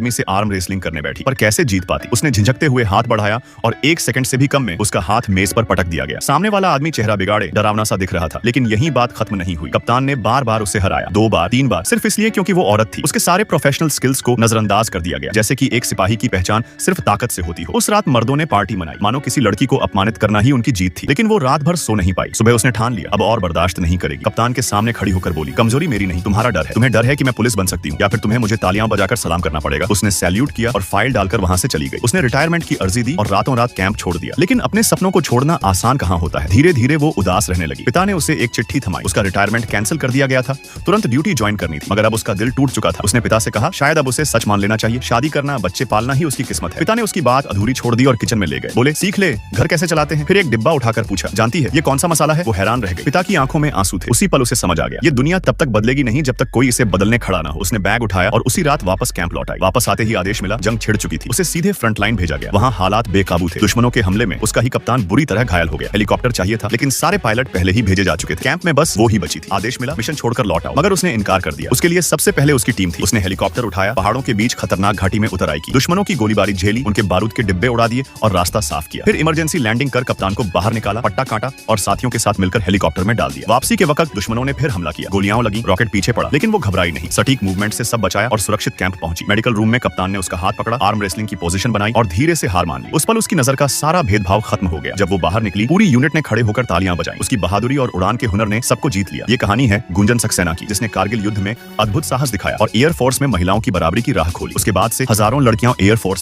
आदमी से arm wrestling करने बैठी, पर कैसे जीत पाती। उसने झिझकते हुए हाथ बढ़ाया और 1 सेकंड से भी कम में उसका हाथ मेज पर पटक दिया गया। सामने वाला आदमी चेहरा बिगाड़े डरावना सा दिख रहा था, लेकिन यही बात खत्म नहीं हुई। कप्तान ने बार बार उसे हराया, 2 बार 3 बार, सिर्फ इसलिए क्योंकि वो औरत थी। उसके सारे प्रोफेशनल स्किल्स को नजरअंदाज कर दिया गया, जैसे कि एक सिपाही की पहचान सिर्फ ताकत से होती हो। उस रात मर्दों ने पार्टी मनाई, मानो किसी लड़की को अपमानित करना ही उनकी जीत थी। लेकिन वो रात भर सो नहीं पाई। सुबह उसने ठान लिया अब और बर्दाश्त नहीं करेगी। कप्तान के सामने खड़ी होकर बोली, कमजोरी मेरी नहीं, तुम्हारा डर है। तुम्हें डर है कि मैं पुलिस बन सकती हूँ, या फिर तुम्हें मुझे तालियां बजाकर सलाम करना पड़ेगा। उसने सैल्यूट किया और फाइल डालकर वहां से चली गई। उसने रिटायरमेंट की अर्जी दी और रातों रात कैंप छोड़ दिया। लेकिन अपने सपनों को छोड़ना आसान कहाँ होता है। धीरे धीरे वो उदास रहने लगी। पिता ने उसे एक चिट्ठी थमाई। उसका रिटायरमेंट कैंसिल कर दिया गया था, तुरंत ड्यूटी ज्वाइन करनी थी, मगर अब उसका दिल टूट चुका था। उसने पिता से कहा शायद अब उसे सच मान लेना चाहिए, शादी करना, बच्चे पालना ही उसकी किस्मत है। पिता ने उसकी बात अधूरी छोड़ दी और किचन में ले गए। बोले सीख ले, घर कैसे चलाते हैं। फिर एक डिब्बा उठाकर पूछा, जानती है ये कौन सा मसाला है। वो हैरान रह गई। पिता की आंखों में आंसू थे। उसी पल उसे समझ आ गया, ये दुनिया तब तक बदलेगी नहीं जब तक कोई इसे बदलने खड़ा ना हो। उसने बैग उठाया और उसी रात वापस कैंप लौट आई। वापस आते ही आदेश मिला, जंग छिड़ चुकी थी। उसे सीधे फ्रंट लाइन भेजा गया। वहाँ हालात बेकाबू थे। दुश्मनों के हमले में उसका ही कप्तान बुरी तरह घायल हो गया। हेलीकॉप्टर चाहिए था, लेकिन सारे पायलट पहले ही भेजे जा चुके थे। कैंप में बस वो ही बची थी। आदेश मिला, मिशन छोड़कर लौट आओ, मगर उसने इनकार कर दिया। उसके लिए सबसे पहले उसकी टीम थी। उसने हेलीकॉप्टर उठाया, पहाड़ों के बीच खतरनाक घाटी में उतर आई की। दुश्मनों की गोलीबारी झेली, उनके बारूद के डिब्बे उड़ा दिए और रास्ता साफ किया। फिर इमरजेंसी लैंडिंग कर कप्तान को बाहर निकाला, पट्टा काटा और साथियों के साथ मिलकर हेलीकॉप्टर में डाल दिया। वापसी के वक्त दुश्मनों ने फिर हमला किया। गोलियां लगी, रॉकेट पीछे पड़ा, लेकिन वो घबराई नहीं। सटीक मूवमेंट से सब बचाया और सुरक्षित कैंप पहुंची। मेडिकल रूम में कप्तान ने उसका हाथ पकड़ा, आर्म रेसलिंग की पोजीशन बनाई और धीरे से हार मान ली। उस पल उसकी नजर का सारा भेदभाव खत्म हो गया। जब वो बाहर निकली, पूरी यूनिट ने खड़े होकर तालियां बजाई। उसकी बहादुरी और उड़ान के हुनर ने सबको जीत लिया। ये कहानी है गुंजन सक्सेना की, जिसने कारगिल युद्ध में अद्भुत साहस दिखाया और एयर फोर्स में महिलाओं की बराबरी की राह खोली। उसके बाद से हजारों लड़कियां एयर फोर्स